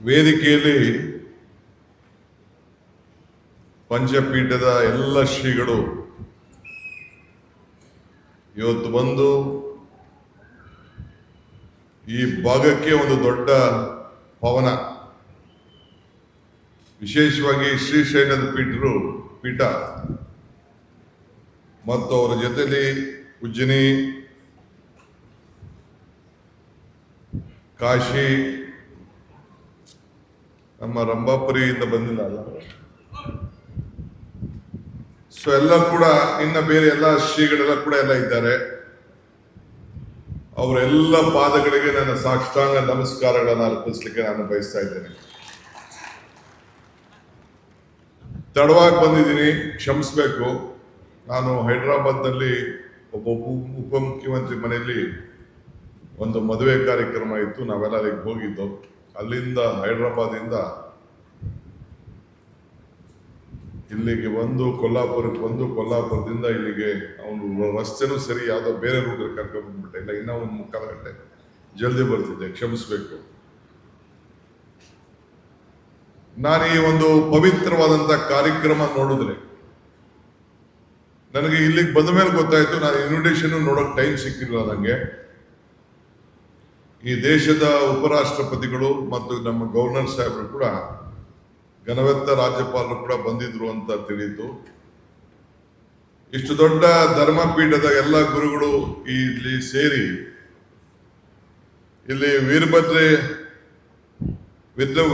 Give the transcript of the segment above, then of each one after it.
ವೇದಿಕೆಯಲ್ಲಿ ಪಂಚಪೀಠದ ಎಲ್ಲ ಶ್ರೀಗಳು ಇವತ್ತು ಬಂದು ಈ ಭಾಗಕ್ಕೆ ಒಂದು ದೊಡ್ಡ ಪವನ, ವಿಶೇಷವಾಗಿ ಶ್ರೀಶೈಲದ ಪೀಠ ಮತ್ತು ಅವರ ಜೊತೆಲಿ ಉಜ್ಜಯಿನಿ, ಕಾಶಿ, ನಮ್ಮ ರಂಭಾಪುರಿಯಿಂದ ಬಂದಿಲ್ಲ ಅಲ್ಲ, ಸೊ ಎಲ್ಲ ಕೂಡ ಇನ್ನ ಬೇರೆ ಎಲ್ಲ ಶ್ರೀಗಳೆಲ್ಲ ಕೂಡ ಎಲ್ಲ ಇದ್ದಾರೆ. ಅವರೆಲ್ಲ ಪಾದಗಳಿಗೆ ನನ್ನ ಸಾಷ್ಟಾಂಗ ನಮಸ್ಕಾರಗಳನ್ನು ಅರ್ಪಿಸಲಿಕ್ಕೆ ನಾನು ಬಯಸ್ತಾ ಇದ್ದೇನೆ. ತಡವಾಗಿ ಬಂದಿದ್ದೀನಿ, ಕ್ಷಮಿಸ್ಬೇಕು. ನಾನು ಹೈದರಾಬಾದ್ನಲ್ಲಿ ಒಬ್ಬ ಉಪಮುಖ್ಯಮಂತ್ರಿ ಮನೆಯಲ್ಲಿ ಒಂದು ಮದುವೆ ಕಾರ್ಯಕ್ರಮ ಇತ್ತು, ನಾವೆಲ್ಲ ಅಲ್ಲಿಗೆ ಹೋಗಿದ್ದು. ಅಲ್ಲಿಂದ ಹೈದರಾಬಾದಿಂದ ಇಲ್ಲಿಗೆ ಬಂದು ಕೊಲ್ಲಾಪುರಕ್ಕೆ ಬಂದು, ಕೊಲ್ಲಾಪುರದಿಂದ ಇಲ್ಲಿಗೆ ಅವನು ರಸ್ತೆನೂ ಸರಿ ಯಾವುದೋ ಬೇರೆ ರೂಟಲ್ಲಿ ಕರ್ಕೊಂಡು ಬಂದ್ಬಿಟ್ಟೆ. ಇಲ್ಲ ಇನ್ನೂ ಒಂದು 3/4 ಗಂಟೆ ಜಲ್ದಿ ಬರ್ತಿದ್ದೆ, ಕ್ಷಮಿಸ್ಬೇಕು. ನಾನು ಈ ಒಂದು ಪವಿತ್ರವಾದಂಥ ಕಾರ್ಯಕ್ರಮ ನೋಡಿದ್ರೆ ನನಗೆ ಇಲ್ಲಿಗೆ ಬಂದ ಮೇಲೆ ಗೊತ್ತಾಯ್ತು, ನಾನು ಇನ್ವಿಟೇಷನ್ ನೋಡೋಕೆ ಟೈಮ್ ಸಿಕ್ಕಿಲ್ಲ ನನಗೆ. ಈ ದೇಶದ ಉಪರಾಷ್ಟ್ರಪತಿಗಳು ಮತ್ತು ನಮ್ಮ ಗವರ್ನರ್ ಸಾಹೇಬರು ಕೂಡ, ಘನವೆತ್ತ ರಾಜ್ಯಪಾಲರು ಕೂಡ ಬಂದಿದ್ರು ಅಂತ ತಿಳಿಯಿತು. ಇಷ್ಟು ದೊಡ್ಡ ಧರ್ಮಪೀಠದ ಎಲ್ಲ ಗುರುಗಳು ಇಲ್ಲಿ ಸೇರಿ ಇಲ್ಲಿ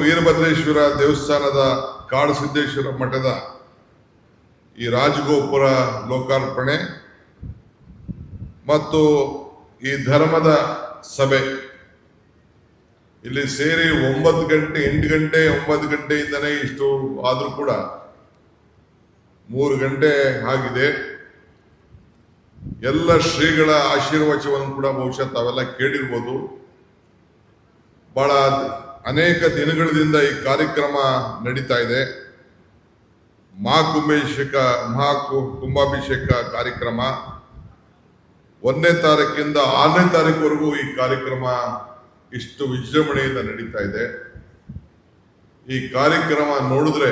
ವೀರಭದ್ರೇಶ್ವರ ದೇವಸ್ಥಾನದ ಕಾಡಸಿದ್ದೇಶ್ವರ ಮಠದ ಈ ರಾಜಗೋಪುರ ಲೋಕಾರ್ಪಣೆ ಮತ್ತು ಈ ಧರ್ಮದ ಸಭೆ ಇಲ್ಲಿ ಸೇರಿ 9 ಗಂಟೆ 8 ಗಂಟೆ 9 ಗಂಟೆಯಿಂದನೇ ಇಷ್ಟು ಆದರೂ ಕೂಡ 3 ಗಂಟೆ ಆಗಿದೆ. ಎಲ್ಲ ಶ್ರೀಗಳ ಆಶೀರ್ವಚನವನ್ನು ಕೂಡ ಬಹುಶಃ ತಾವೆಲ್ಲ ಕೇಳಿರ್ಬೋದು. ಬಹಳ ಅನೇಕ ದಿನಗಳಿಂದ ಈ ಕಾರ್ಯಕ್ರಮ ನಡೀತಾ ಇದೆ. ಕುಂಭಾಭಿಷೇಕ ಕಾರ್ಯಕ್ರಮ 1ನೇ ತಾರೀಕಿಂದ 6ನೇ ತಾರೀಕುವರೆಗೂ ಈ ಕಾರ್ಯಕ್ರಮ ಇಷ್ಟು ವಿಜೃಂಭಣೆಯಿಂದ ನಡೀತಾ ಇದೆ. ಈ ಕಾರ್ಯಕ್ರಮ ನೋಡಿದ್ರೆ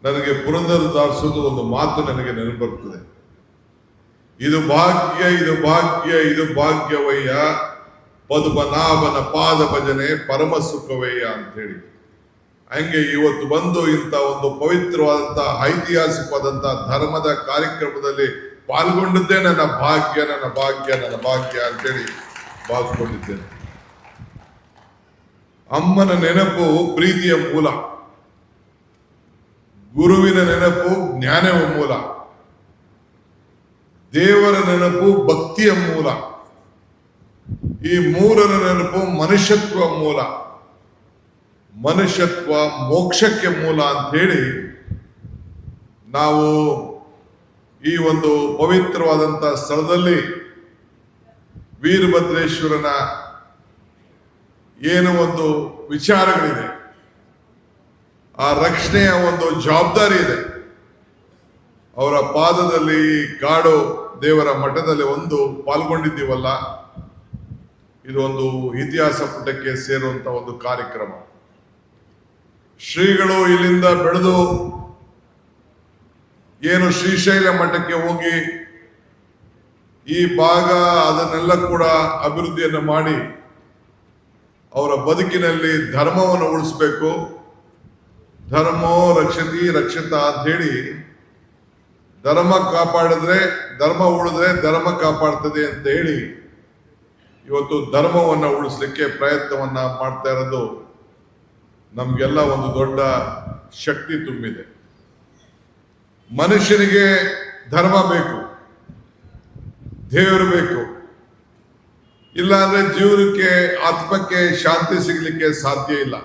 ನನಗೆ ಪುರಂದರದಾಸದು ಒಂದು ಮಾತು ನನಗೆ ನೆನಪು ಬರ್ತದೆ. ಇದು ಭಾಗ್ಯ ಇದು ಭಾಗ್ಯ ಇದು ಭಾಗ್ಯವಯ್ಯ, ಪದ್ಮನಾಭನ ಪಾದ ಭಜನೆ ಪರಮ ಸುಖವಯ್ಯ ಅಂತೇಳಿ. ಹಂಗೆ ಇವತ್ತು ಬಂದು ಇಂಥ ಒಂದು ಪವಿತ್ರವಾದಂಥ ಐತಿಹಾಸಿಕವಾದಂಥ ಧರ್ಮದ ಕಾರ್ಯಕ್ರಮದಲ್ಲಿ ಪಾಲ್ಗೊಂಡಿದ್ದೇ ನನ್ನ ಭಾಗ್ಯ ನನ್ನ ಭಾಗ್ಯ ನನ್ನ ಭಾಗ್ಯ ಅಂತೇಳಿ ಭಾವಿಸ್ಕೊಂಡಿದ್ದೇನೆ. ಅಮ್ಮನ ನೆನಪು ಪ್ರೀತಿಯ ಮೂಲ, ಗುರುವಿನ ನೆನಪು ಜ್ಞಾನವ ಮೂಲ, ದೇವರ ನೆನಪು ಭಕ್ತಿಯ ಮೂಲ, ಈ ಮೂರರ ನೆನಪು ಮನುಷ್ಯತ್ವ ಮೂಲ, ಮನುಷ್ಯತ್ವ ಮೋಕ್ಷಕ್ಕೆ ಮೂಲ ಅಂತ ಹೇಳಿ ನಾವು ಈ ಒಂದು ಪವಿತ್ರವಾದಂಥ ಸ್ಥಳದಲ್ಲಿ ವೀರಭದ್ರೇಶ್ವರನ ಏನು ಒಂದು ವಿಚಾರಗಳಿದೆ, ಆ ರಕ್ಷಣೆಯ ಒಂದು ಜವಾಬ್ದಾರಿ ಇದೆ. ಅವರ ಪಾದದಲ್ಲಿ ಕಾಡು ದೇವರ ಮಠದಲ್ಲಿ ಒಂದು ಪಾಲ್ಗೊಂಡಿದ್ದೀವಲ್ಲ, ಇದು ಒಂದು ಇತಿಹಾಸ ಪುಟಕ್ಕೆ ಸೇರುವಂತ ಒಂದು ಕಾರ್ಯಕ್ರಮ. ಶ್ರೀಗಳು ಇಲ್ಲಿಂದ ಬೆಳೆದು ಏನು ಶ್ರೀಶೈಲ ಮಠಕ್ಕೆ ಹೋಗಿ ಈ ಭಾಗ ಅದನ್ನೆಲ್ಲ ಕೂಡ ಅಭಿವೃದ್ಧಿಯನ್ನು ಮಾಡಿ ಅವರ ಬದುಕಿನಲ್ಲಿ ಧರ್ಮವನ್ನು ಉಳಿಸ್ಬೇಕು. ಧರ್ಮೋ ರಕ್ಷತಿ ರಕ್ಷಿತ ಅಂತ ಹೇಳಿ, ಧರ್ಮ ಕಾಪಾಡಿದ್ರೆ ಧರ್ಮ ಉಳಿದ್ರೆ ಧರ್ಮ ಕಾಪಾಡ್ತದೆ ಅಂತ ಹೇಳಿ ಇವತ್ತು ಧರ್ಮವನ್ನು ಉಳಿಸ್ಲಿಕ್ಕೆ ಪ್ರಯತ್ನವನ್ನ ಮಾಡ್ತಾ ಇರೋದು ನಮ್ಗೆಲ್ಲ ಒಂದು ದೊಡ್ಡ ಶಕ್ತಿ ತುಂಬಿದೆ. ಮನುಷ್ಯನಿಗೆ ಧರ್ಮ ಬೇಕು, ದೇವರು ಬೇಕು, ಇಲ್ಲ ಅಂದ್ರೆ ಜೀವನಕ್ಕೆ ಆತ್ಮಕ್ಕೆ ಶಾಂತಿ ಸಿಗ್ಲಿಕ್ಕೆ ಸಾಧ್ಯ ಇಲ್ಲ.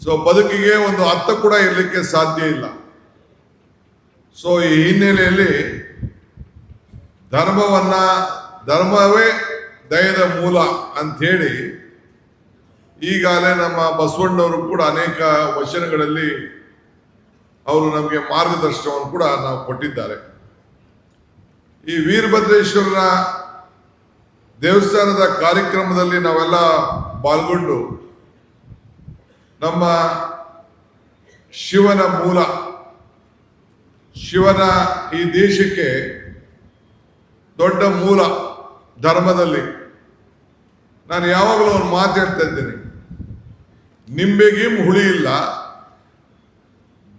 ಸೊ ಬದುಕಿಗೆ ಒಂದು ಅರ್ಥ ಕೂಡ ಇರಲಿಕ್ಕೆ ಸಾಧ್ಯ ಇಲ್ಲ. ಸೊ ಈ ಹಿನ್ನೆಲೆಯಲ್ಲಿ ಧರ್ಮವೇ ದಯದ ಮೂಲ ಅಂಥೇಳಿ ಈಗಾಗಲೇ ನಮ್ಮ ಬಸವಣ್ಣವರು ಕೂಡ ಅನೇಕ ವಚನಗಳಲ್ಲಿ ಅವರು ನಮಗೆ ಮಾರ್ಗದರ್ಶನವನ್ನು ಕೂಡ ನಾವು ಕೊಟ್ಟಿದ್ದಾರೆ. ಈ ವೀರಭದ್ರೇಶ್ವರನ ದೇವಸ್ಥಾನದ ಕಾರ್ಯಕ್ರಮದಲ್ಲಿ ನಾವೆಲ್ಲ ಪಾಲ್ಗೊಂಡು ನಮ್ಮ ಶಿವನ ಮೂಲ, ಶಿವನ ಈ ದೇಶಕ್ಕೆ ದೊಡ್ಡ ಮೂಲ ಧರ್ಮದಲ್ಲಿ ನಾನು ಯಾವಾಗಲೂ ಒಂದು ಮಾತು ಹೇಳ್ತಾ ಇದ್ದೇನೆ, ನಿಂಬೆಗಿಂ ಹುಳಿ ಇಲ್ಲ,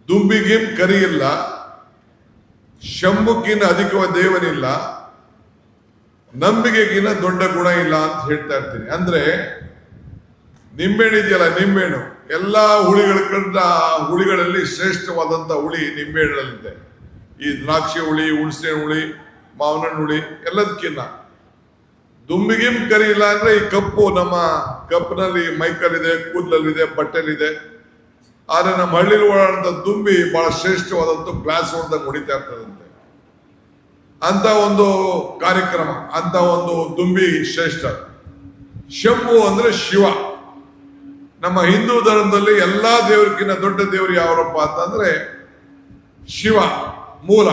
ದುಂಬಿಗಿಂ ಕರಿ ಇಲ್ಲ, ಶಂಭುಕ್ಕಿಂತ ಅಧಿಕವ ದೇವನಿಲ್ಲ, ನಂಬಿಕೆಗಿನ್ನ ದೊಡ್ಡ ಗುಣ ಇಲ್ಲ ಅಂತ ಹೇಳ್ತಾ ಇರ್ತೀನಿ. ಅಂದ್ರೆ ನಿಂಬೆಹಣ್ಣು ಇದೆಯಲ್ಲ, ನಿಂಬೆಹಣ್ಣು ಎಲ್ಲಾ ಹುಳಿಗಳಲ್ಲಿ ಶ್ರೇಷ್ಠವಾದಂತ ಹುಳಿ ನಿಂಬೆಹಣ್ಣಲ್ಲಿದೆ. ಈ ದ್ರಾಕ್ಷಿ ಹುಳಿ, ಹುಣಸೆ ಹುಳಿ, ಮಾವಿನ ಹುಳಿ ಎಲ್ಲದಕ್ಕಿನ್ನ. ದುಂಬಿಗಿಂ ಕರಿ ಇಲ್ಲ ಅಂದ್ರೆ ಈ ಕಪ್ಪು ನಮ್ಮ ಕಪ್ಪಿನಲ್ಲಿ ಮೈಕಲ್ಲಿದೆ, ಕೂದಲಲ್ಲಿದೆ, ಬಟ್ಟೆಲಿದೆ. ಆದ್ರೆ ನಮ್ಮ ಹಳ್ಳಿಲಿ ಓಡಾಡಂತ ದುಂಬಿ ಬಹಳ ಶ್ರೇಷ್ಠವಾದಂತ ಗ್ಲಾಸ್ ಹೊಡೆದಂಗೆ ಹೊಡಿತಾ ಇರ್ತದಂತೆ. ಅಂತ ಒಂದು ಕಾರ್ಯಕ್ರಮ, ಅಂತ ಒಂದು ದುಂಬಿ ಶ್ರೇಷ್ಠ. ಶಂಭು ಅಂದ್ರೆ ಶಿವ. ನಮ್ಮ ಹಿಂದೂ ಧರ್ಮದಲ್ಲಿ ಎಲ್ಲಾ ದೇವರಿಗಿನ್ನ ದೊಡ್ಡ ದೇವರು ಯಾವರಪ್ಪ ಅಂತಂದ್ರೆ ಶಿವ ಮೂಲ.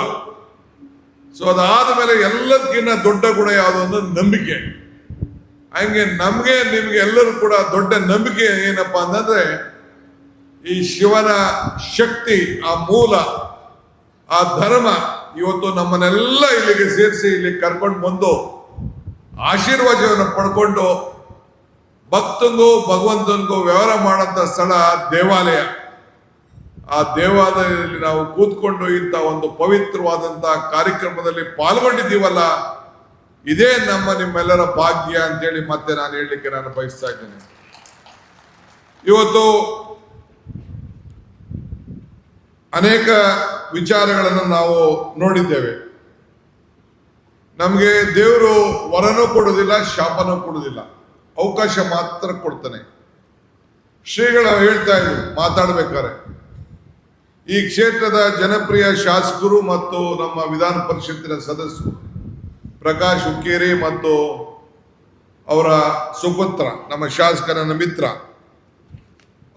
ಸೊ ಅದಾದ ಮೇಲೆ ಎಲ್ಲದಕ್ಕಿಂತ ದೊಡ್ಡ ಗುಣ ಯಾವುದು ಅಂದ್ರೆ ನಂಬಿಕೆ. ಹಂಗೆ ನಮ್ಗೆ ನಿಮ್ಗೆ ಎಲ್ಲರೂ ಕೂಡ ದೊಡ್ಡ ನಂಬಿಕೆ ಏನಪ್ಪಾ ಅಂತಂದ್ರೆ ಈ ಶಿವನ ಶಕ್ತಿ, ಆ ಮೂಲ, ಆ ಧರ್ಮ ಇವತ್ತು ನಮ್ಮನ್ನೆಲ್ಲ ಇಲ್ಲಿಗೆ ಸೇರಿಸಿ ಇಲ್ಲಿ ಕರ್ಕೊಂಡು ಬಂದು ಆಶೀರ್ವಾದವನ್ನು ಪಡ್ಕೊಂಡು ಭಕ್ತಂಗೂ ಭಗವಂತನಿಗೂ ವ್ಯವಹಾರ ಮಾಡಂತ ಸ್ಥಳ ದೇವಾಲಯ. ಆ ದೇವಾಲಯದಲ್ಲಿ ನಾವು ಕೂತ್ಕೊಂಡು ಇಂಥ ಒಂದು ಪವಿತ್ರವಾದಂತ ಕಾರ್ಯಕ್ರಮದಲ್ಲಿ ಪಾಲ್ಗೊಂಡಿದ್ದೀವಲ್ಲ, ಇದೇ ನಿಮ್ಮೆಲ್ಲರ ಭಾಗ್ಯ ಅಂತೇಳಿ ಮತ್ತೆ ನಾನು ಹೇಳಲಿಕ್ಕೆ ನಾನು ಬಯಸ್ತಾ ಇದ್ದೇನೆ. ಇವತ್ತು ಅನೇಕ ವಿಚಾರಗಳನ್ನು ನಾವು ನೋಡಿದ್ದೇವೆ. ನಮಗೆ ದೇವರು ವರನೂ ಕೊಡುವುದಿಲ್ಲ, ಶಾಪನೂ ಕೊಡುವುದಿಲ್ಲ, ಅವಕಾಶ ಮಾತ್ರ ಕೊಡ್ತಾನೆ. ಶ್ರೀಗಳು ಹೇಳ್ತಾ ಇದ್ರು ಮಾತಾಡ್ಬೇಕಾರೆ, ಈ ಕ್ಷೇತ್ರದ ಜನಪ್ರಿಯ ಶಾಸಕರು ಮತ್ತು ನಮ್ಮ ವಿಧಾನ ಪರಿಷತ್ತಿನ ಸದಸ್ಯರು ಪ್ರಕಾಶ್ ಹುಕ್ಕೇರಿ ಮತ್ತು ಅವರ ಸುಪುತ್ರ, ನಮ್ಮ ಶಾಸಕನ ಮಿತ್ರ,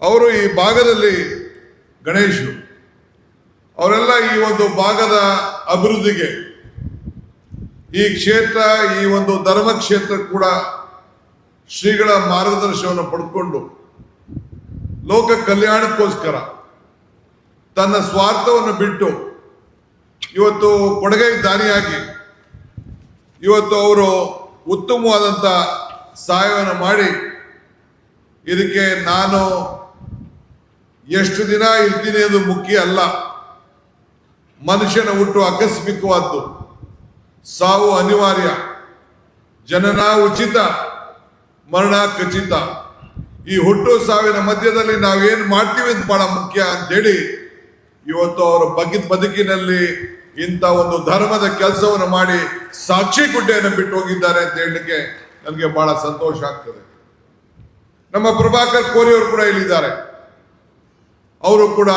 ಅವರು ಈ ಭಾಗದಲ್ಲಿ ಗಣೇಶ್ ಅವರೆಲ್ಲ ಈ ಒಂದು ಭಾಗದ ಅಭಿವೃದ್ಧಿಗೆ, ಈ ಕ್ಷೇತ್ರ, ಈ ಒಂದು ಧರ್ಮ ಕ್ಷೇತ್ರ ಕೂಡ ಶ್ರೀಗಳ ಮಾರ್ಗದರ್ಶನವನ್ನು ಪಡ್ಕೊಂಡು ಲೋಕ ಕಲ್ಯಾಣಕ್ಕೋಸ್ಕರ ತನ್ನ ಸ್ವಾರ್ಥವನ್ನು ಬಿಟ್ಟು ಇವತ್ತು ಕೊಡುಗೈ ದಾನಿಯಾಗಿ ಇವತ್ತು ಅವರು ಉತ್ತಮವಾದಂಥ ಸಹಾಯವನ್ನು ಮಾಡಿ, ಇದಕ್ಕೆ ನಾನು ಎಷ್ಟು ದಿನ ಇರ್ತೀನಿ ಅದು ಮುಖ್ಯ ಅಲ್ಲ. ಮನುಷ್ಯನ ಹುಟ್ಟು ಆಕಸ್ಮಿಕವಾದ್ದು, ಸಾವು ಅನಿವಾರ್ಯ, ಜನನ ಉಚಿತ, ಮರಣ ಖಚಿತ. ಈ ಹುಟ್ಟು ಸಾವಿನ ಮಧ್ಯದಲ್ಲಿ ನಾವೇನು ಮಾಡ್ತೀವಿ ಅಂತ ಬಹಳ ಮುಖ್ಯ ಅಂತೇಳಿ ಇವತ್ತು ಅವರ ಬದುಕಿನಲ್ಲಿ ಇಂಥ ಒಂದು ಧರ್ಮದ ಕೆಲಸವನ್ನು ಮಾಡಿ ಸಾಕ್ಷಿ ಗುಡ್ಡೆಯನ್ನು ಬಿಟ್ಟು ಹೋಗಿದ್ದಾರೆ ಅಂತ ಹೇಳಲಿಕ್ಕೆ ನನಗೆ ಬಹಳ ಸಂತೋಷ ಆಗ್ತದೆ. ನಮ್ಮ ಪ್ರಭಾಕರ್ ಕೋರಿ ಅವರು ಕೂಡ ಇಲ್ಲಿದ್ದಾರೆ. ಅವರು ಕೂಡ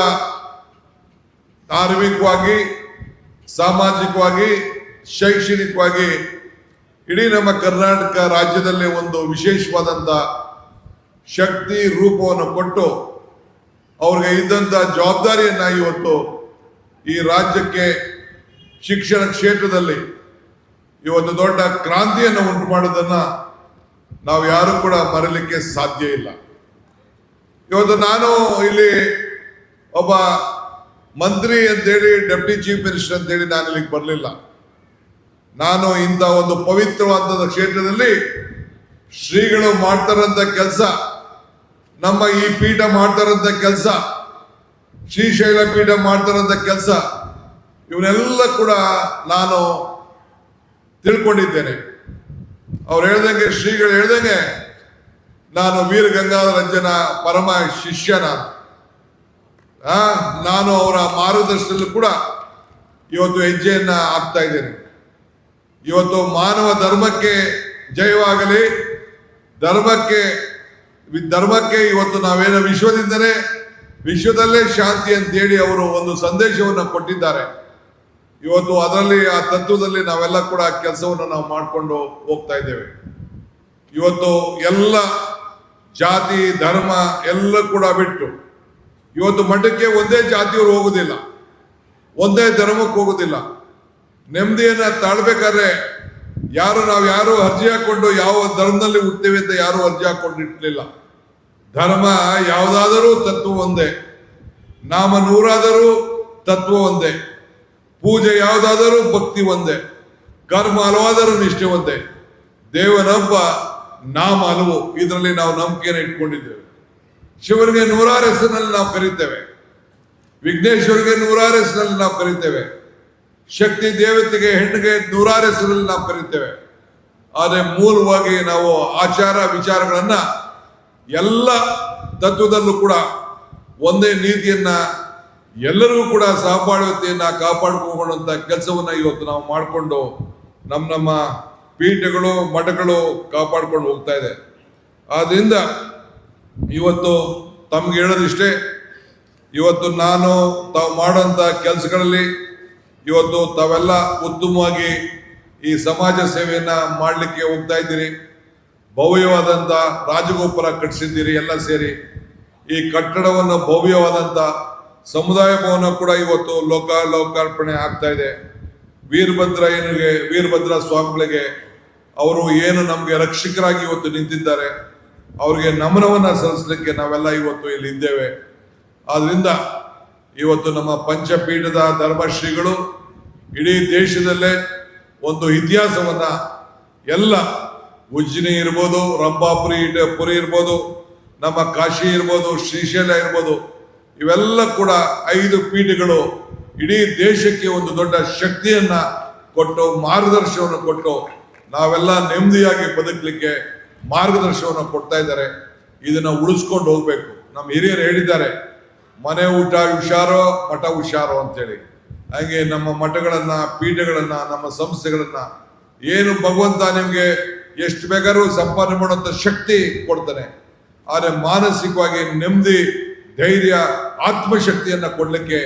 ಧಾರ್ಮಿಕವಾಗಿ, ಸಾಮಾಜಿಕವಾಗಿ, ಶೈಕ್ಷಣಿಕವಾಗಿ ಇಡೀ ನಮ್ಮ ಕರ್ನಾಟಕ ರಾಜ್ಯದಲ್ಲಿ ಒಂದು ವಿಶೇಷವಾದಂಥ ಶಕ್ತಿ ರೂಪವನ್ನು ಕೊಟ್ಟು ಅವ್ರಿಗೆ ಇದ್ದಂಥ ಜವಾಬ್ದಾರಿಯನ್ನ ಇವತ್ತು ಈ ರಾಜ್ಯಕ್ಕೆ ಶಿಕ್ಷಣ ಕ್ಷೇತ್ರದಲ್ಲಿ ಇವತ್ತು ದೊಡ್ಡ ಕ್ರಾಂತಿಯನ್ನು ಉಂಟು ಮಾಡೋದನ್ನ ನಾವು ಯಾರು ಕೂಡ ಮರಲಿಕ್ಕೆ ಸಾಧ್ಯ ಇಲ್ಲ. ಇವತ್ತು ನಾನು ಇಲ್ಲಿ ಒಬ್ಬ ಮಂತ್ರಿ ಅಂತೇಳಿ, ಡೆಪ್ಟಿ ಚೀಫ್ ಮಿನಿಸ್ಟರ್ ಅಂತೇಳಿ ನಾನು ಇಲ್ಲಿಗೆ ಬರಲಿಲ್ಲ. ನಾನು ಇಂಥ ಒಂದು ಪವಿತ್ರವಾದ ಕ್ಷೇತ್ರದಲ್ಲಿ ಶ್ರೀಗಳು ಮಾಡ್ತಾರಂತ ಕೆಲಸ, ನಮ್ಮ ಈ ಪೀಠ ಮಾಡ್ತಾರಂತ ಕೆಲಸ, ಶ್ರೀಶೈಲ ಪೀಠ ಮಾಡ್ತಾರಂತ ಕೆಲಸ, ಇವನ್ನೆಲ್ಲ ಕೂಡ ನಾನು ತಿಳ್ಕೊಂಡಿದ್ದೇನೆ. ಅವ್ರು ಹೇಳ್ದಂಗೆ, ಶ್ರೀಗಳು ಹೇಳ್ದಂಗೆ ನಾನು ವೀರ ಗಂಗಾಧರಜ್ಜನ ಪರಮ ಶಿಷ್ಯನ. ನಾನು ಅವರ ಮಾರ್ಗದರ್ಶನದಲ್ಲೂ ಕೂಡ ಇವತ್ತು ಹೆಜ್ಜೆಯನ್ನ ಹಾಕ್ತಾ ಇದ್ದೇನೆ. ಇವತ್ತು ಮಾನವ ಧರ್ಮಕ್ಕೆ ಜಯವಾಗಲಿ, ಧರ್ಮಕ್ಕೆ ಇವತ್ತು ನಾವೇನೋ ವಿಶ್ವದಲ್ಲೇ ಶಾಂತಿ ಅಂತೇಳಿ ಅವರು ಒಂದು ಸಂದೇಶವನ್ನು ಕೊಟ್ಟಿದ್ದಾರೆ. ಇವತ್ತು ಅದರಲ್ಲಿ, ಆ ತತ್ವದಲ್ಲಿ ನಾವೆಲ್ಲ ಕೂಡ ಕೆಲಸವನ್ನು ನಾವು ಮಾಡಿಕೊಂಡು ಹೋಗ್ತಾ ಇದ್ದೇವೆ. ಇವತ್ತು ಎಲ್ಲ ಜಾತಿ ಧರ್ಮ ಎಲ್ಲ ಕೂಡ ಬಿಟ್ಟು ಇವತ್ತು ಮಠಕ್ಕೆ ಒಂದೇ ಜಾತಿಯವರು ಹೋಗುದಿಲ್ಲ, ಒಂದೇ ಧರ್ಮಕ್ಕೆ ಹೋಗುದಿಲ್ಲ. ನೆಮ್ಮದಿಯನ್ನ ತಾಳ್ಬೇಕಾದ್ರೆ ನಾವು ಯಾರು ಅರ್ಜಿ ಹಾಕೊಂಡು ಯಾವ ಧರ್ಮದಲ್ಲಿ ಹುಡ್ತೇವೆ ಅಂತ ಯಾರು ಅರ್ಜಿ ಹಾಕೊಂಡಿರ್ಲಿಲ್ಲ. ಧರ್ಮ ಯಾವುದಾದರೂ ತತ್ವ ಒಂದೇ, ನಾಮ ನೂರಾದರೂ ತತ್ವ ಒಂದೇ, ಪೂಜೆ ಯಾವುದಾದರೂ ಭಕ್ತಿ ಒಂದೇ, ಕರ್ಮ ಹಲವಾದರೂ ನಿಷ್ಠೆ ಒಂದೇ, ದೇವನೊಬ್ಬ ನಾಮ ಹಲವು. ಇದರಲ್ಲಿ ನಾವು ನಂಬಿಕೆಯನ್ನು ಇಟ್ಕೊಂಡಿದ್ದೇವೆ. ಶಿವನಿಗೆ ನೂರಾರು ಹೆಸರಿನಲ್ಲಿ ನಾವು ಕರೀತೇವೆ, ವಿಘ್ನೇಶ್ವರಿಗೆ ನೂರಾರು ಹೆಸರಿನಲ್ಲಿ ನಾವು ಕರೀತೇವೆ, ಶಕ್ತಿ ದೇವತೆಗೆ ಹೆಣ್ಣಿಗೆ ನೂರಾರು ಹೆಸರಲ್ಲಿ ನಾವು ಕರೀತೇವೆ. ಆದರೆ ಮೂಲವಾಗಿ ನಾವು ಆಚಾರ ವಿಚಾರಗಳನ್ನ ಎಲ್ಲ ತತ್ವದಲ್ಲೂ ಕೂಡ ಒಂದೇ ನೀತಿಯನ್ನ ಎಲ್ಲರಿಗೂ ಕೂಡ ಸಹಬಾಳ್ವತೆಯನ್ನ ಕಾಪಾಡ್ಕೊಳ್ಳುವಂತ ಕೆಲಸವನ್ನ ಇವತ್ತು ನಾವು ಮಾಡಿಕೊಂಡು ನಮ್ಮ ಪೀಠಗಳು ಮಠಗಳು ಕಾಪಾಡ್ಕೊಂಡು ಹೋಗ್ತಾ ಇದೆ. ಆದ್ರಿಂದ ಇವತ್ತು ತಮ್ಗೆ ಹೇಳೋದಿಷ್ಟೇ, ಇವತ್ತು ನಾನು ತಾವು ಮಾಡೋಂಥ ಕೆಲಸಗಳಲ್ಲಿ ಇವತ್ತು ತಾವೆಲ್ಲ ಉತ್ತಮವಾಗಿ ಈ ಸಮಾಜ ಸೇವೆಯನ್ನ ಮಾಡಲಿಕ್ಕೆ ಹೋಗ್ತಾ ಇದ್ದೀರಿ. ಭವ್ಯವಾದಂಥ ರಾಜಗೋಪುರ ಕಟ್ಟಿಸಿದ್ದೀರಿ ಎಲ್ಲ ಸೇರಿ. ಈ ಕಟ್ಟಡವನ್ನು ಭವ್ಯವಾದಂಥ ಸಮುದಾಯ ಭವನ ಕೂಡ ಇವತ್ತು ಲೋಕಾರ್ಪಣೆ ಆಗ್ತಾ ಇದೆ. ವೀರಭದ್ರ ಸ್ವಾಮಿಗಳಿಗೆ ಅವರು ಏನು ನಮಗೆ ರಕ್ಷಕರಾಗಿ ಇವತ್ತು ನಿಂತಿದ್ದಾರೆ, ಅವ್ರಿಗೆ ನಮನವನ್ನ ಸಲ್ಲಿಸಲಿಕ್ಕೆ ನಾವೆಲ್ಲ ಇವತ್ತು ಇಲ್ಲಿ ಇದ್ದೇವೆ. ಆದ್ರಿಂದ ಇವತ್ತು ನಮ್ಮ ಪಂಚಪೀಠದ ಧರ್ಮಶ್ರೀಗಳು ಇಡೀ ದೇಶದಲ್ಲೇ ಒಂದು ಇತಿಹಾಸವನ್ನ ಎಲ್ಲ ಉಜ್ಜಿನಿ ಇರ್ಬೋದು, ರಂಭಾಪುರಿ ಇರ್ಬೋದು, ನಮ್ಮ ಕಾಶಿ ಇರ್ಬೋದು, ಶ್ರೀಶೈಲ ಇರ್ಬೋದು, ಇವೆಲ್ಲ ಕೂಡ 5 ಪೀಠಗಳು ಇಡೀ ದೇಶಕ್ಕೆ ಒಂದು ದೊಡ್ಡ ಶಕ್ತಿಯನ್ನ ಕೊಟ್ಟು ಮಾರ್ಗದರ್ಶನವನ್ನು ಕೊಟ್ಟು ನಾವೆಲ್ಲ ನೆಮ್ಮದಿಯಾಗಿ ಬದುಕಲಿಕ್ಕೆ ಮಾರ್ಗದರ್ಶನವನ್ನು ಕೊಡ್ತಾ ಇದ್ದಾರೆ. ಇದನ್ನ ಉಳಿಸ್ಕೊಂಡು ಹೋಗ್ಬೇಕು. ನಮ್ಮ ಹಿರಿಯರು ಹೇಳಿದ್ದಾರೆ, ಮನೆ ಊಟ ಹುಷಾರೋ ಮಠ ಹುಷಾರೋ ಅಂತೇಳಿ. ಹಾಗೆ ನಮ್ಮ ಮಠಗಳನ್ನ ಪೀಠಗಳನ್ನ ನಮ್ಮ ಸಂಸ್ಥೆಗಳನ್ನ ಏನು ಭಗವಂತ ನಿಮ್ಗೆ ಎಷ್ಟು ಬೇಕಾದ್ರೂ ಸಂಪಾದನೆ ಮಾಡುವಂತ ಶಕ್ತಿ ಕೊಡ್ತಾನೆ. ಆದರೆ ಮಾನಸಿಕವಾಗಿ ನೆಮ್ಮದಿ, ಧೈರ್ಯ, ಆತ್ಮಶಕ್ತಿಯನ್ನ ಕೊಡ್ಲಿಕ್ಕೆ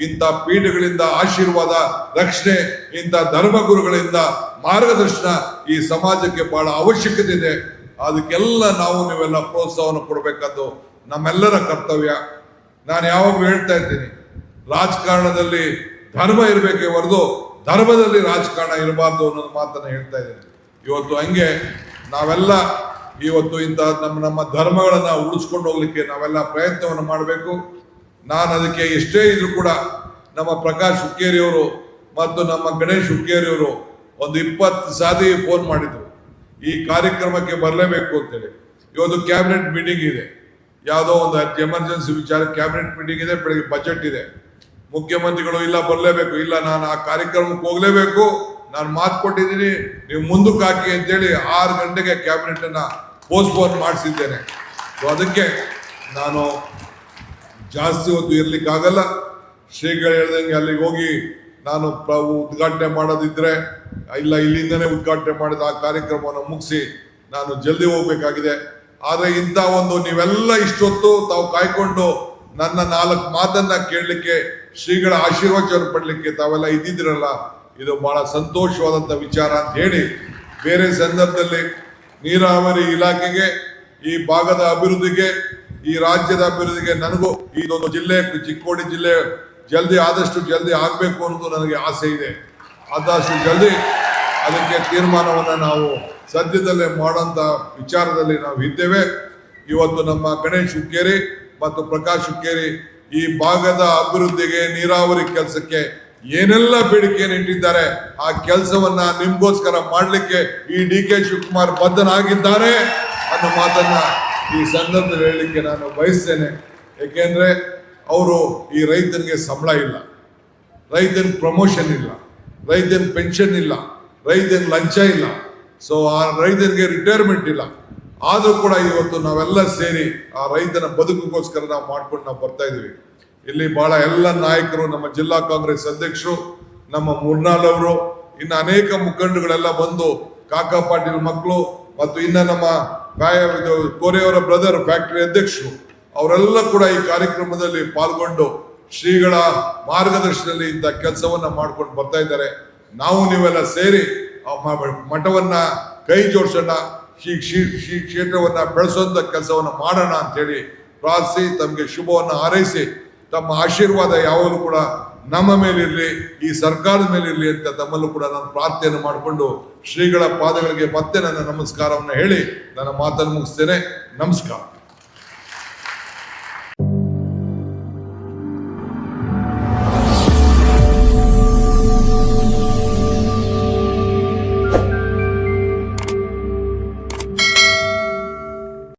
ಇಂಥ ಪೀಠಗಳಿಂದ ಆಶೀರ್ವಾದ, ರಕ್ಷಣೆ, ಇಂಥ ಧರ್ಮಗುರುಗಳಿಂದ ಮಾರ್ಗದರ್ಶನ ಈ ಸಮಾಜಕ್ಕೆ ಬಹಳ ಅವಶ್ಯಕತೆ ಇದೆ. ಅದಕ್ಕೆಲ್ಲ ನೀವೆಲ್ಲ ಪ್ರೋತ್ಸಾಹವನ್ನು ಕೊಡಬೇಕಾದ್ದು ನಮ್ಮೆಲ್ಲರ ಕರ್ತವ್ಯ. ನಾನು ಯಾವಾಗಲೂ ಹೇಳ್ತಾ ಇದ್ದೀನಿ, ರಾಜಕಾರಣದಲ್ಲಿ ಧರ್ಮ ಇರಬೇಕೇ ಹೊರತು ಧರ್ಮದಲ್ಲಿ ರಾಜಕಾರಣ ಇರಬಾರ್ದು ಅನ್ನೋದು ಮಾತನ್ನ ಹೇಳ್ತಾ ಇದ್ದೀನಿ. ಇವತ್ತು ಹಂಗೆ ನಾವೆಲ್ಲ ಇವತ್ತು ಇಂಥ ನಮ್ಮ ಧರ್ಮಗಳನ್ನ ಉಳಿಸ್ಕೊಂಡು ಹೋಗ್ಲಿಕ್ಕೆ ನಾವೆಲ್ಲ ಪ್ರಯತ್ನವನ್ನು ಮಾಡಬೇಕು. ನಾನು ಅದಕ್ಕೆ ಎಷ್ಟೇ ಇದ್ರು ಕೂಡ ನಮ್ಮ ಪ್ರಕಾಶ್ ಹುಕ್ಕೇರಿಯವರು ಮತ್ತು ನಮ್ಮ ಗಣೇಶ್ ಹುಕ್ಕೇರಿಯವರು ಒಂದು 20 ಸಾರಿ ಫೋನ್ ಮಾಡಿದ್ರು, ಈ ಕಾರ್ಯಕ್ರಮಕ್ಕೆ ಬರಲೇಬೇಕು ಅಂತೇಳಿ. ಇವತ್ತು ಕ್ಯಾಬಿನೆಟ್ ಮೀಟಿಂಗ್ ಇದೆ, ಯಾವುದೋ ಒಂದು ಎಮರ್ಜೆನ್ಸಿ ವಿಚಾರ ಕ್ಯಾಬಿನೆಟ್ ಮೀಟಿಂಗ್ ಇದೆ, ಬೆಳಗ್ಗೆ ಬಜೆಟ್ ಇದೆ. ಮುಖ್ಯಮಂತ್ರಿಗಳು ಇಲ್ಲ ಬರಲೇಬೇಕು, ಇಲ್ಲ ನಾನು ಆ ಕಾರ್ಯಕ್ರಮಕ್ಕೆ ಹೋಗ್ಲೇಬೇಕು, ನಾನು ಮಾತು ಕೊಟ್ಟಿದ್ದೀನಿ, ನೀವು ಮುಂದಕ್ಕೆ ಹಾಕಿ ಅಂತೇಳಿ 6 ಗಂಟೆಗೆ ಕ್ಯಾಬಿನೆಟ್ ಅನ್ನ ಪೋಸ್ಟ್ಪೋನ್ ಮಾಡಿಸಿದ್ದೇನೆ. ಸೊ ಅದಕ್ಕೆ ನಾನು ಜಾಸ್ತಿ ಹೊತ್ತು ಇರ್ಲಿಕ್ಕಾಗಲ್ಲ. ಶ್ರೀಗಳು ಹೇಳ್ದಂಗೆ ಅಲ್ಲಿಗೆ ಹೋಗಿ ನಾನು ಉದ್ಘಾಟನೆ ಮಾಡೋದಿದ್ರೆ ಇಲ್ಲ, ಇಲ್ಲಿಂದನೇ ಉದ್ಘಾಟನೆ ಮಾಡಿದ ಆ ಕಾರ್ಯಕ್ರಮವನ್ನು ಮುಗಿಸಿ ನಾನು ಜಲ್ದಿ ಹೋಗ್ಬೇಕಾಗಿದೆ. ಆದ್ರೆ ಇಂಥ ಒಂದು ನೀವೆಲ್ಲ ಇಷ್ಟೊತ್ತು ತಾವು ಕಾಯ್ಕೊಂಡು ನನ್ನ 4 ಮಾತನ್ನ ಕೇಳಲಿಕ್ಕೆ, ಶ್ರೀಗಳ ಆಶೀರ್ವಾದ ಪಡ್ಲಿಕ್ಕೆ ತಾವೆಲ್ಲ ಇದ್ದಿದ್ರಲ್ಲ, ಇದು ಬಹಳ ಸಂತೋಷವಾದಂಥ ವಿಚಾರ ಅಂತ ಹೇಳಿ, ಬೇರೆ ಸಂದರ್ಭದಲ್ಲಿ ನೀರಾವರಿ ಇಲಾಖೆಗೆ, ಈ ಭಾಗದ ಅಭಿವೃದ್ಧಿಗೆ, ಈ ರಾಜ್ಯದ ಅಭಿವೃದ್ಧಿಗೆ ನನಗೂ ಇದೊಂದು ಜಿಲ್ಲೆ, ಚಿಕ್ಕೋಡಿ ಜಿಲ್ಲೆ ಆದಷ್ಟು ಜಲ್ದಿ ಆಗ್ಬೇಕು ಅನ್ನೋದು ನನಗೆ ಆಸೆ ಇದೆ. ಆದಷ್ಟು ಜಲ್ದಿ ಅದಕ್ಕೆ ತೀರ್ಮಾನವನ್ನು ನಾವು ಸದ್ಯದಲ್ಲೇ ಮಾಡೋಂಥ ವಿಚಾರದಲ್ಲಿ ನಾವು ಇದ್ದೇವೆ. ಇವತ್ತು ನಮ್ಮ ಗಣೇಶ್ ಹುಕ್ಕೇರಿ ಮತ್ತು ಪ್ರಕಾಶ್ ಹುಕ್ಕೇರಿ ಈ ಭಾಗದ ಅಭಿವೃದ್ಧಿಗೆ, ನೀರಾವರಿ ಕೆಲಸಕ್ಕೆ ಏನೆಲ್ಲ ಬೇಡಿಕೆಯನ್ನು ಇಟ್ಟಿದ್ದಾರೆ, ಆ ಕೆಲಸವನ್ನ ನಿಮ್ಗೋಸ್ಕರ ಮಾಡಲಿಕ್ಕೆ ಈ DK ಶಿವಕುಮಾರ್ ಬದ್ಧನಾಗಿದ್ದಾರೆ ಅನ್ನೋ ಮಾತನ್ನ ಈ ಸಂದರ್ಭದಲ್ಲಿ ಹೇಳಲಿಕ್ಕೆ ನಾನು ಬಯಸ್ತೇನೆ. ಏಕೆಂದ್ರೆ ಅವರು ಈ ರೈತನಿಗೆ ಸಂಬಳ ಇಲ್ಲ, ರೈತನ ಪ್ರಮೋಷನ್ ಇಲ್ಲ, ರೈತನ ಪೆನ್ಷನ್ ಇಲ್ಲ, ರೈತನ ಲಂಚ ಇಲ್ಲ, ಸೊ ಆ ರೈತನಿಗೆ ರಿಟೈರ್ಮೆಂಟ್ ಇಲ್ಲ. ಆದರೂ ಕೂಡ ಇವತ್ತು ನಾವೆಲ್ಲ ಸೇರಿ ಆ ರೈತನ ಬದುಕಿಗೋಸ್ಕರ ನಾವು ಮಾಡ್ಕೊಂಡು ನಾವು ಬರ್ತಾ ಇದೀವಿ. ಇಲ್ಲಿ ಬಹಳ ಎಲ್ಲ ನಾಯಕರು, ನಮ್ಮ ಜಿಲ್ಲಾ ಕಾಂಗ್ರೆಸ್ ಅಧ್ಯಕ್ಷರು, ನಮ್ಮ ಮುರ್ನಾಲ್ ಅವರು, ಇನ್ನು ಅನೇಕ ಮುಖಂಡಗಳೆಲ್ಲ ಬಂದು, ಕಾಕಾ ಪಾಟೀಲ್ ಮಕ್ಕಳು ಮತ್ತು ಇನ್ನ ನಮ್ಮ ಕೋರೆಯವರ ಬ್ರದರ್ ಫ್ಯಾಕ್ಟರಿ ಅಧ್ಯಕ್ಷರು, ಅವರೆಲ್ಲ ಕೂಡ ಈ ಕಾರ್ಯಕ್ರಮದಲ್ಲಿ ಪಾಲ್ಗೊಂಡು ಶ್ರೀಗಳ ಮಾರ್ಗದರ್ಶನದಲ್ಲಿ ಇಂಥ ಕೆಲಸವನ್ನ ಮಾಡ್ಕೊಂಡು ಬರ್ತಾ ಇದ್ದಾರೆ. ನಾವು ನೀವೆಲ್ಲ ಸೇರಿ ಆ ಮಠವನ್ನ ಕೈ ಜೋಡಿಸೋಣ, ಶ್ರೀ ಕ್ಷೇತ್ರವನ್ನ ಬೆಳೆಸುವಂತ ಕೆಲಸವನ್ನ ಮಾಡೋಣ ಅಂತೇಳಿ ಪ್ರಾರ್ಥಿಸಿ, ತಮಗೆ ಶುಭವನ್ನ ಹಾರೈಸಿ, ತಮ್ಮ ಆಶೀರ್ವಾದ ಯಾವಾಗಲೂ ಕೂಡ ನಮ್ಮ ಮೇಲಿರಲಿ, ಈ ಸರ್ಕಾರದ ಮೇಲಿರಲಿ ಅಂತ ತಮ್ಮಲ್ಲೂ ಕೂಡ ನಾನು ಪ್ರಾರ್ಥನೆಯನ್ನು ಮಾಡಿಕೊಂಡು ಶ್ರೀಗಳ ಪಾದಗಳಿಗೆ ಮತ್ತೆ ನನ್ನ ನಮಸ್ಕಾರವನ್ನು ಹೇಳಿ ನನ್ನ ಮಾತನ್ನು ಮುಗಿಸ್ತೇನೆ. ನಮಸ್ಕಾರ.